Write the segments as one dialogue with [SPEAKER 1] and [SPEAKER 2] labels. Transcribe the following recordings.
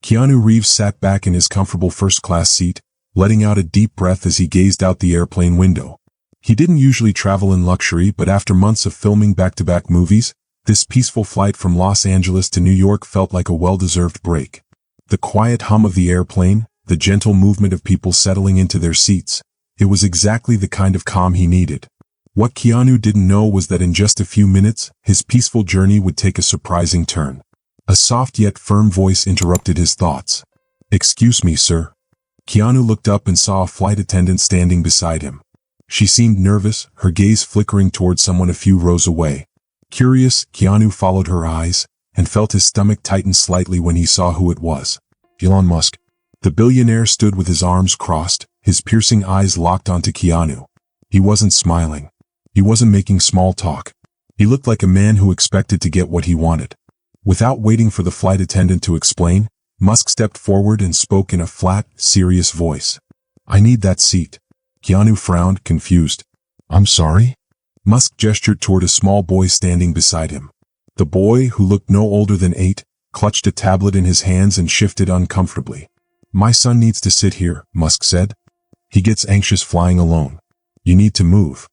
[SPEAKER 1] Keanu Reeves sat back in his comfortable first-class seat, letting out a deep breath as he gazed out the airplane window. He didn't usually travel in luxury, but after months of filming back-to-back movies, this peaceful flight from Los Angeles to New York felt like a well-deserved break. The quiet hum of the airplane, the gentle movement of people settling into their seats, it was exactly the kind of calm he needed. What Keanu didn't know was that in just a few minutes, his peaceful journey would take a surprising turn. A soft yet firm voice interrupted his thoughts. "Excuse me, sir." Keanu looked up and saw a flight attendant standing beside him. She seemed nervous, her gaze flickering toward someone a few rows away. Curious, Keanu followed her eyes, and felt his stomach tighten slightly when he saw who it was. Elon Musk. The billionaire stood with his arms crossed, his piercing eyes locked onto Keanu. He wasn't smiling. He wasn't making small talk. He looked like a man who expected to get what he wanted. Without waiting for the flight attendant to explain, Musk stepped forward and spoke in a flat, serious voice. "I need that seat." Keanu frowned, confused. "I'm sorry?" Musk gestured toward a small boy standing beside him. The boy, who looked no older than 8, clutched a tablet in his hands and shifted uncomfortably. "My son needs to sit here," Musk said. "He gets anxious flying alone. You need to move."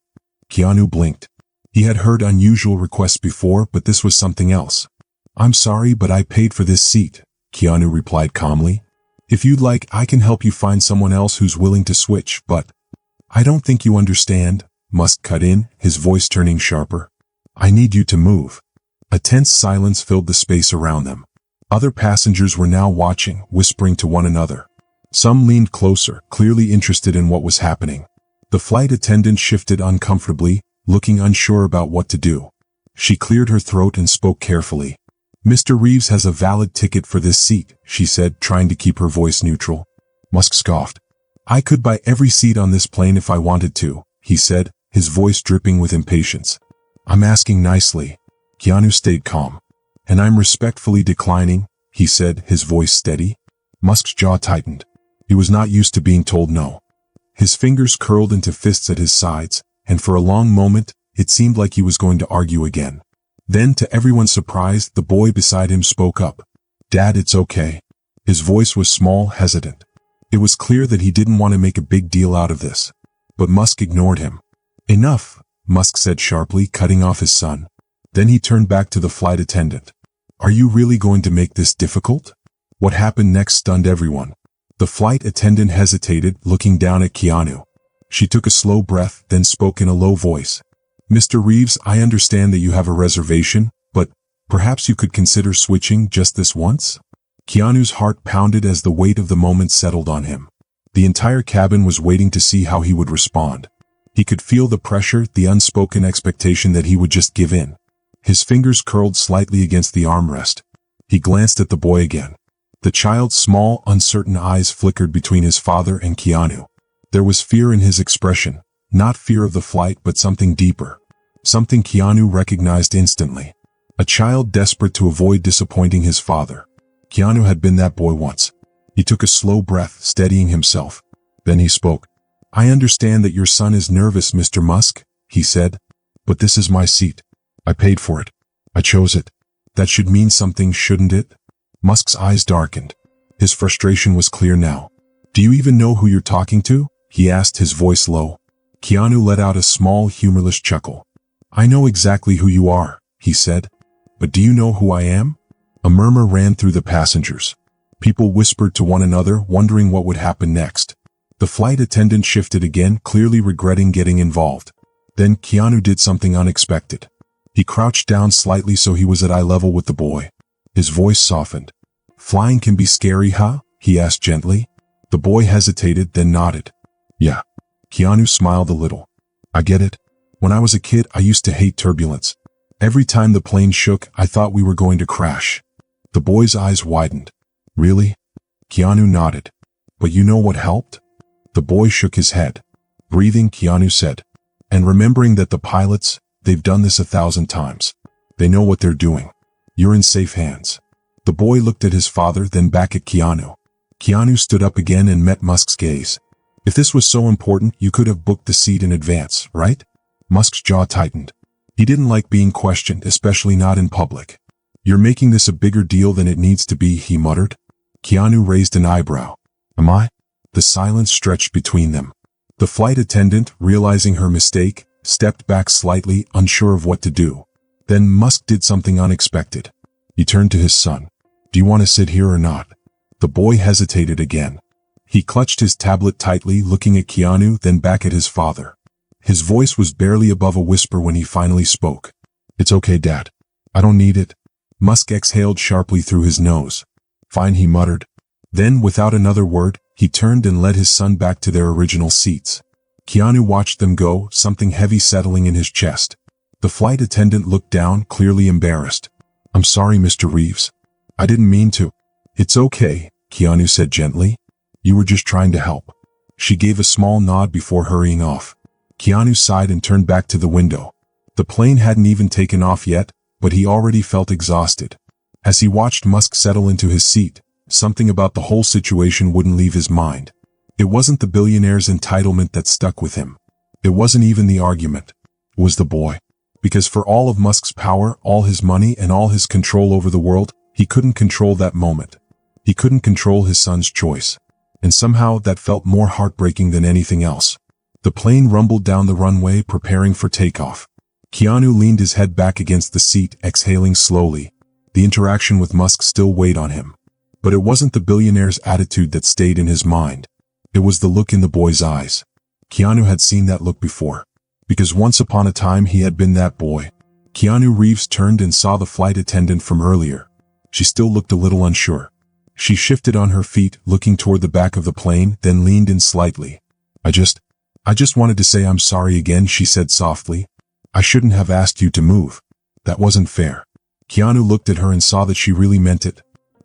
[SPEAKER 1] Keanu blinked. He had heard unusual requests before, but this was something else. "I'm sorry, but I paid for this seat," Keanu replied calmly. "If you'd like, I can help you find someone else who's willing to switch, but—" "I don't think you understand," Musk cut in, his voice turning sharper. "I need you to move." A tense silence filled the space around them. Other passengers were now watching, whispering to one another. Some leaned closer, clearly interested in what was happening. The flight attendant shifted uncomfortably, looking unsure about what to do. She cleared her throat and spoke carefully. "Mr. Reeves has a valid ticket for this seat," she said, trying to keep her voice neutral. Musk scoffed. "I could buy every seat on this plane if I wanted to," he said, his voice dripping with impatience. "I'm asking nicely." Keanu stayed calm. "And I'm respectfully declining," he said, his voice steady. Musk's jaw tightened. He was not used to being told no. His fingers curled into fists at his sides, and for a long moment, it seemed like he was going to argue again. Then, to everyone's surprise, the boy beside him spoke up. "Dad, it's okay." His voice was small, hesitant. It was clear that he didn't want to make a big deal out of this. But Musk ignored him. "Enough," Musk said sharply, cutting off his son. Then he turned back to the flight attendant. "Are you really going to make this difficult?" What happened next stunned everyone. The flight attendant hesitated, looking down at Keanu. She took a slow breath, then spoke in a low voice. "Mr. Reeves, I understand that you have a reservation, but perhaps you could consider switching just this once?" Keanu's heart pounded as the weight of the moment settled on him. The entire cabin was waiting to see how he would respond. He could feel the pressure, the unspoken expectation that he would just give in. His fingers curled slightly against the armrest. He glanced at the boy again. The child's small, uncertain eyes flickered between his father and Keanu. There was fear in his expression, not fear of the flight but something deeper. Something Keanu recognized instantly. A child desperate to avoid disappointing his father. Keanu had been that boy once. He took a slow breath, steadying himself. Then he spoke. "I understand that your son is nervous, Mr. Musk," he said. "But this is my seat. I paid for it. I chose it. That should mean something, shouldn't it?" Musk's eyes darkened. His frustration was clear now. "Do you even know who you're talking to?" he asked, his voice low. Keanu let out a small, humorless chuckle. "I know exactly who you are," he said. "But do you know who I am?" A murmur ran through the passengers. People whispered to one another, wondering what would happen next. The flight attendant shifted again, clearly regretting getting involved. Then Keanu did something unexpected. He crouched down slightly so he was at eye level with the boy. His voice softened. "Flying can be scary, huh?" he asked gently. The boy hesitated, then nodded. "Yeah." Keanu smiled a little. "I get it. When I was a kid, I used to hate turbulence. Every time the plane shook, I thought we were going to crash." The boy's eyes widened. "Really?" Keanu nodded. "But you know what helped?" The boy shook his head. Breathing, Keanu said. "And remembering that the pilots, they've done this 1,000 times. They know what they're doing. You're in safe hands." The boy looked at his father, then back at Keanu. Keanu stood up again and met Musk's gaze. "If this was so important, you could have booked the seat in advance, right?" Musk's jaw tightened. He didn't like being questioned, especially not in public. "You're making this a bigger deal than it needs to be," he muttered. Keanu raised an eyebrow. Am I? The silence stretched between them. The flight attendant, realizing her mistake, stepped back slightly, unsure of what to do. Then Musk did something unexpected. He turned to his son. Do you want to sit here or not? The boy hesitated again. He clutched his tablet tightly, looking at Keanu, then back at his father. His voice was barely above a whisper when he finally spoke. It's okay, Dad. I don't need it. Musk exhaled sharply through his nose. Fine, he muttered. Then, without another word, he turned and led his son back to their original seats. Keanu watched them go, something heavy settling in his chest. The flight attendant looked down, clearly embarrassed. I'm sorry, Mr. Reeves. I didn't mean to. It's okay, Keanu said gently. You were just trying to help. She gave a small nod before hurrying off. Keanu sighed and turned back to the window. The plane hadn't even taken off yet, but he already felt exhausted. As he watched Musk settle into his seat, something about the whole situation wouldn't leave his mind. It wasn't the billionaire's entitlement that stuck with him. It wasn't even the argument. It was the boy. Because for all of Musk's power, all his money, and all his control over the world, he couldn't control that moment. He couldn't control his son's choice. And somehow that felt more heartbreaking than anything else. The plane rumbled down the runway, preparing for takeoff. Keanu leaned his head back against the seat, exhaling slowly. The interaction with Musk still weighed on him. But it wasn't the billionaire's attitude that stayed in his mind. It was the look in the boy's eyes. Keanu had seen that look before. Because once upon a time he had been that boy. Keanu Reeves turned and saw the flight attendant from earlier. She still looked a little unsure. She shifted on her feet, looking toward the back of the plane, then leaned in slightly. I just wanted to say I'm sorry again, she said softly. I shouldn't have asked you to move. That wasn't fair. Keanu looked at her and saw that she really meant it.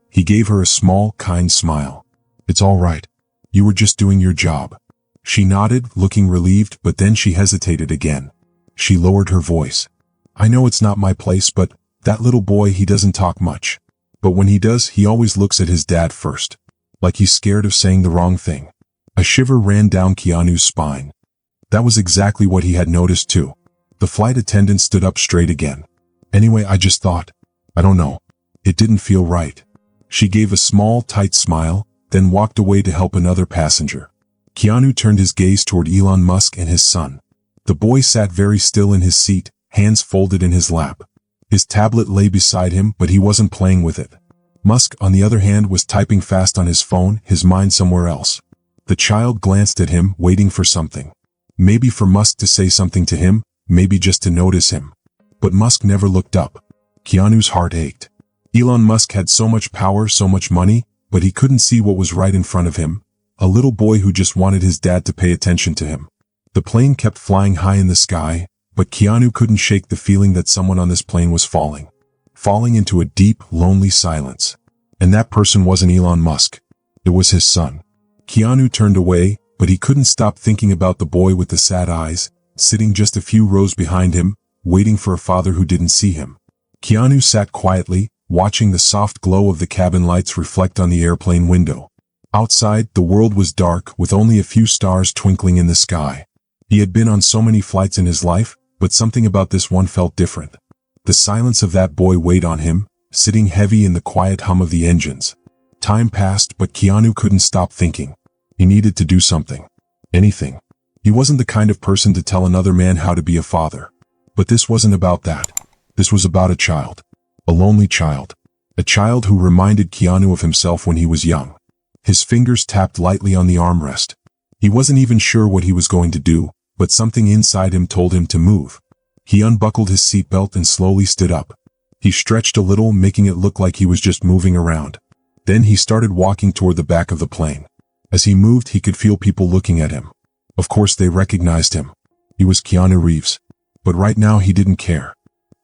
[SPEAKER 1] He gave her a small, kind smile. It's all right. You were just doing your job. She nodded, looking relieved, but then she hesitated again. She lowered her voice. I know it's not my place, but that little boy, he doesn't talk much. But when he does, he always looks at his dad first. Like he's scared of saying the wrong thing. A shiver ran down Keanu's spine. That was exactly what he had noticed too. The flight attendant stood up straight again. Anyway, I just thought, I don't know. It didn't feel right. She gave a small, tight smile, then walked away to help another passenger. Keanu turned his gaze toward Elon Musk and his son. The boy sat very still in his seat, hands folded in his lap. His tablet lay beside him, but he wasn't playing with it. Musk, on the other hand, was typing fast on his phone, his mind somewhere else. The child glanced at him, waiting for something. Maybe for Musk to say something to him, maybe just to notice him. But Musk never looked up. Keanu's heart ached. Elon Musk had so much power, so much money, but he couldn't see what was right in front of him. A little boy who just wanted his dad to pay attention to him. The plane kept flying high in the sky, but Keanu couldn't shake the feeling that someone on this plane was falling. Falling into a deep, lonely silence. And that person wasn't Elon Musk. It was his son. Keanu turned away, but he couldn't stop thinking about the boy with the sad eyes, sitting just a few rows behind him, waiting for a father who didn't see him. Keanu sat quietly, watching the soft glow of the cabin lights reflect on the airplane window. Outside, the world was dark, with only a few stars twinkling in the sky. He had been on so many flights in his life, but something about this one felt different. The silence of that boy weighed on him, sitting heavy in the quiet hum of the engines. Time passed, but Keanu couldn't stop thinking. He needed to do something. Anything. He wasn't the kind of person to tell another man how to be a father. But this wasn't about that. This was about a child. A lonely child. A child who reminded Keanu of himself when he was young. His fingers tapped lightly on the armrest. He wasn't even sure what he was going to do, but something inside him told him to move. He unbuckled his seatbelt and slowly stood up. He stretched a little, making it look like he was just moving around. Then he started walking toward the back of the plane. As he moved, he could feel people looking at him. Of course, they recognized him. He was Keanu Reeves. But right now he didn't care.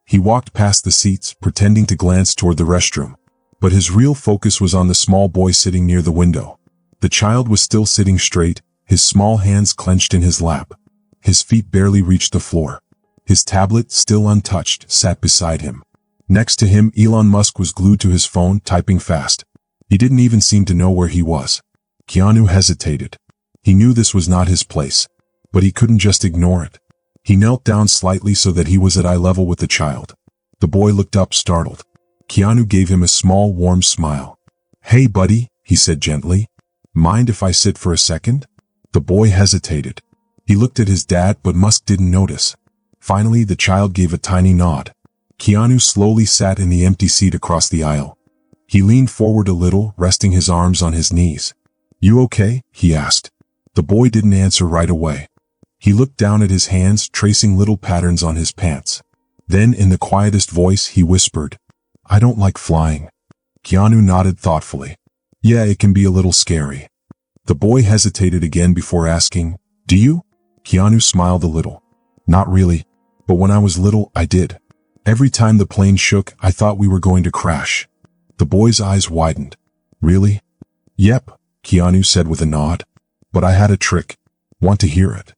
[SPEAKER 1] He walked past the seats, pretending to glance toward the restroom. But his real focus was on the small boy sitting near the window. The child was still sitting straight, his small hands clenched in his lap. His feet barely reached the floor. His tablet, still untouched, sat beside him. Next to him, Elon Musk was glued to his phone, typing fast. He didn't even seem to know where he was. Keanu hesitated. He knew this was not his place. But he couldn't just ignore it. He knelt down slightly so that he was at eye level with the child. The boy looked up, startled. Keanu gave him a small, warm smile. Hey buddy, he said gently. Mind if I sit for a second? The boy hesitated. He looked at his dad, but Musk didn't notice. Finally, the child gave a tiny nod. Keanu slowly sat in the empty seat across the aisle. He leaned forward a little, resting his arms on his knees. You okay? He asked. The boy didn't answer right away. He looked down at his hands, tracing little patterns on his pants. Then, in the quietest voice, he whispered, I don't like flying. Keanu nodded thoughtfully. Yeah, it can be a little scary. The boy hesitated again before asking, Do you? Keanu smiled a little. Not really. But when I was little, I did. Every time the plane shook, I thought we were going to crash. The boy's eyes widened. Really? Yep, Keanu said with a nod. But I had a trick. Want to hear it?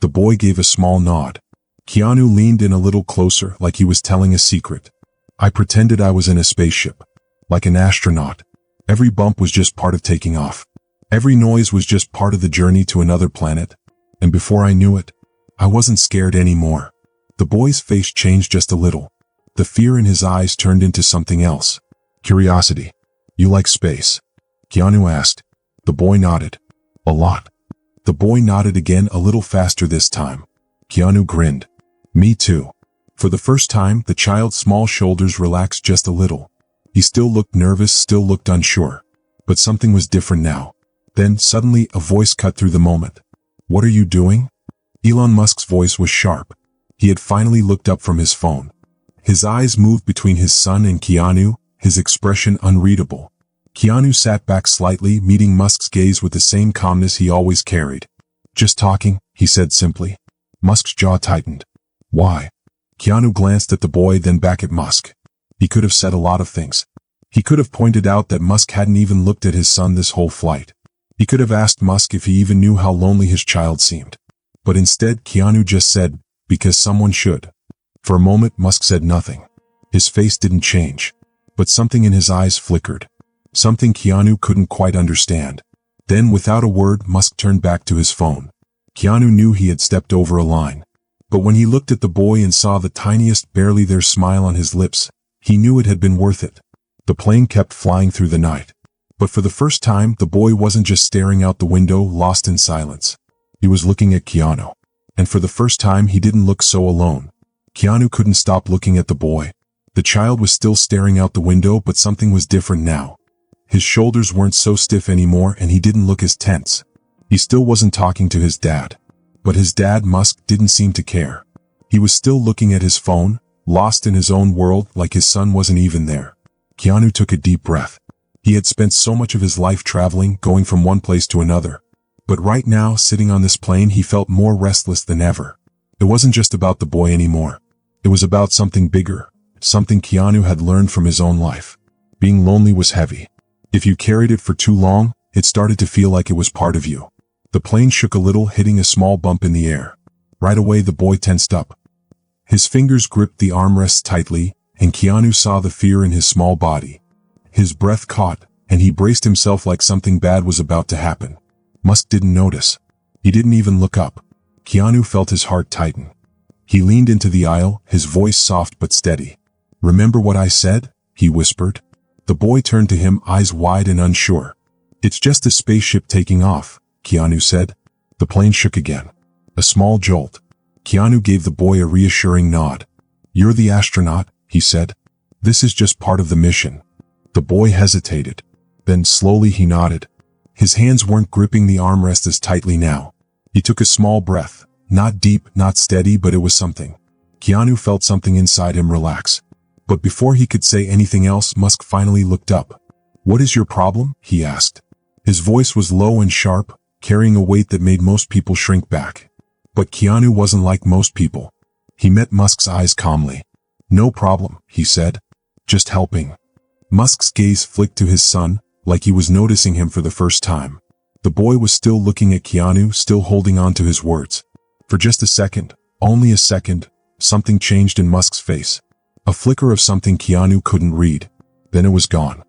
[SPEAKER 1] The boy gave a small nod. Keanu leaned in a little closer, like he was telling a secret. I pretended I was in a spaceship. Like an astronaut. Every bump was just part of taking off. Every noise was just part of the journey to another planet. And before I knew it, I wasn't scared anymore. The boy's face changed just a little. The fear in his eyes turned into something else. Curiosity. You like space? Keanu asked. The boy nodded. A lot. The boy nodded again, a little faster this time. Keanu grinned. Me too. For the first time, the child's small shoulders relaxed just a little. He still looked nervous, still looked unsure. But something was different now. Then, suddenly, a voice cut through the moment. What are you doing? Elon Musk's voice was sharp. He had finally looked up from his phone. His eyes moved between his son and Keanu, his expression unreadable. Keanu sat back slightly, meeting Musk's gaze with the same calmness he always carried. Just talking, he said simply. Musk's jaw tightened. Why? Keanu glanced at the boy, then back at Musk. He could have said a lot of things. He could have pointed out that Musk hadn't even looked at his son this whole flight. He could have asked Musk if he even knew how lonely his child seemed. But instead, Keanu just said, because someone should. For a moment, Musk said nothing. His face didn't change. But something in his eyes flickered. Something Keanu couldn't quite understand. Then, without a word, Musk turned back to his phone. Keanu knew he had stepped over a line. But when he looked at the boy and saw the tiniest, barely there smile on his lips, he knew it had been worth it. The plane kept flying through the night. But for the first time, the boy wasn't just staring out the window, lost in silence. He was looking at Keanu. And for the first time, he didn't look so alone. Keanu couldn't stop looking at the boy. The child was still staring out the window, but something was different now. His shoulders weren't so stiff anymore, and he didn't look as tense. He still wasn't talking to his dad. But his dad, Musk, didn't seem to care. He was still looking at his phone, lost in his own world, like his son wasn't even there. Keanu took a deep breath. He had spent so much of his life traveling, going from one place to another. But right now, sitting on this plane, he felt more restless than ever. It wasn't just about the boy anymore. It was about something bigger, something Keanu had learned from his own life. Being lonely was heavy. If you carried it for too long, it started to feel like it was part of you. The plane shook a little, hitting a small bump in the air. Right away, the boy tensed up. His fingers gripped the armrests tightly, and Keanu saw the fear in his small body. His breath caught, and he braced himself like something bad was about to happen. Musk didn't notice. He didn't even look up. Keanu felt his heart tighten. He leaned into the aisle, his voice soft but steady. Remember what I said? He whispered. The boy turned to him, eyes wide and unsure. It's just a spaceship taking off, Keanu said. The plane shook again. A small jolt. Keanu gave the boy a reassuring nod. You're the astronaut, he said. This is just part of the mission. The boy hesitated. Then slowly he nodded. His hands weren't gripping the armrest as tightly now. He took a small breath. Not deep, not steady, but it was something. Keanu felt something inside him relax. But before he could say anything else, Musk finally looked up. What is your problem? He asked. His voice was low and sharp, carrying a weight that made most people shrink back. But Keanu wasn't like most people. He met Musk's eyes calmly. No problem, he said. Just helping. Musk's gaze flicked to his son, like he was noticing him for the first time. The boy was still looking at Keanu, still holding on to his words. For just a second, only a second, something changed in Musk's face. A flicker of something Keanu couldn't read. Then it was gone.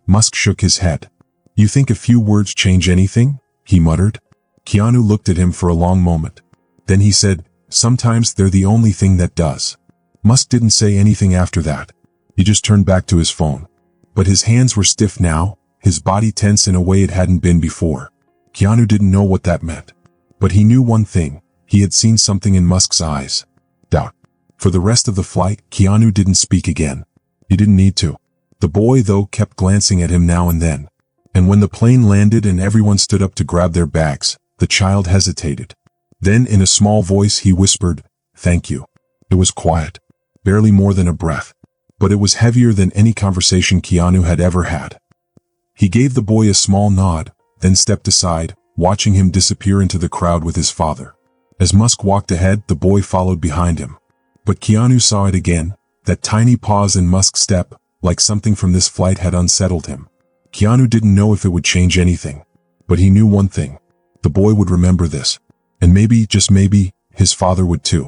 [SPEAKER 1] Musk shook his head. You think a few words change anything? He muttered. Keanu looked at him for a long moment. Then he said, sometimes they're the only thing that does. Musk didn't say anything after that. He just turned back to his phone. But his hands were stiff now, his body tense in a way it hadn't been before. Keanu didn't know what that meant. But he knew one thing: he had seen something in Musk's eyes. Doubt. For the rest of the flight, Keanu didn't speak again. He didn't need to. The boy, though, kept glancing at him now and then. And when the plane landed and everyone stood up to grab their bags, the child hesitated. Then, in a small voice, he whispered, "Thank you." It was quiet, barely more than a breath. But it was heavier than any conversation Keanu had ever had. He gave the boy a small nod, then stepped aside, watching him disappear into the crowd with his father. As Musk walked ahead, the boy followed behind him. But Keanu saw it again, that tiny pause in Musk's step, like something from this flight had unsettled him. Keanu didn't know if it would change anything. But he knew one thing: the boy would remember this. And maybe, just maybe, his father would too.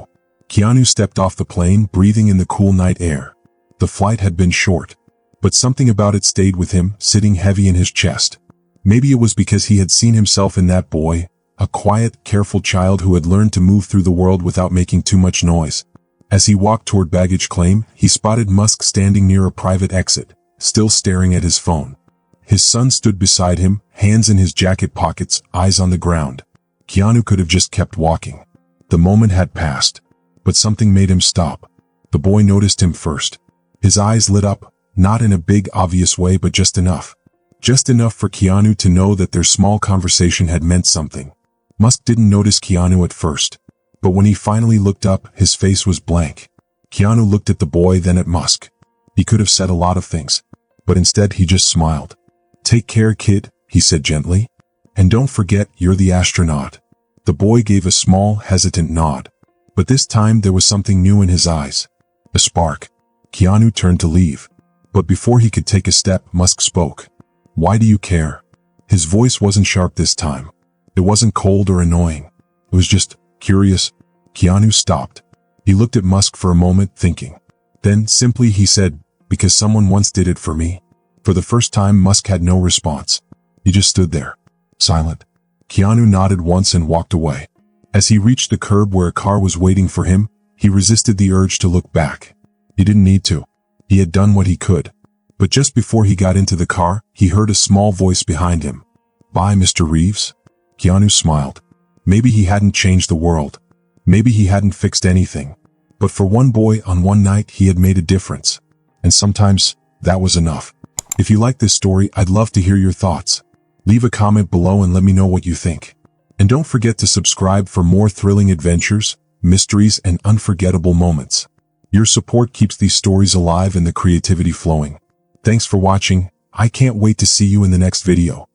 [SPEAKER 1] Keanu stepped off the plane, breathing in the cool night air. The flight had been short, but something about it stayed with him, sitting heavy in his chest. Maybe it was because he had seen himself in that boy, a quiet, careful child who had learned to move through the world without making too much noise. As he walked toward baggage claim, he spotted Musk standing near a private exit, still staring at his phone. His son stood beside him, hands in his jacket pockets, eyes on the ground. Keanu could have just kept walking. The moment had passed, but something made him stop. The boy noticed him first. His eyes lit up, not in a big, obvious way, but just enough. Just enough for Keanu to know that their small conversation had meant something. Musk didn't notice Keanu at first, but when he finally looked up, his face was blank. Keanu looked at the boy, then at Musk. He could have said a lot of things, but instead he just smiled. "Take care, kid," he said gently. "And don't forget, you're the astronaut." The boy gave a small, hesitant nod. But this time there was something new in his eyes. A spark. Keanu turned to leave. But before he could take a step, Musk spoke. "Why do you care?" His voice wasn't sharp this time. It wasn't cold or annoying. It was just curious. Keanu stopped. He looked at Musk for a moment, thinking. Then, simply, he said, "Because someone once did it for me." For the first time, Musk had no response. He just stood there, silent. Keanu nodded once and walked away. As he reached the curb where a car was waiting for him, he resisted the urge to look back. He didn't need to. He had done what he could. But just before he got into the car, he heard a small voice behind him. "Bye, Mr. Reeves." Keanu smiled. Maybe he hadn't changed the world. Maybe he hadn't fixed anything. But for one boy on one night, he had made a difference. And sometimes, that was enough. If you like this story, I'd love to hear your thoughts. Leave a comment below and let me know what you think. And don't forget to subscribe for more thrilling adventures, mysteries, and unforgettable moments. Your support keeps these stories alive and the creativity flowing. Thanks for watching. I can't wait to see you in the next video.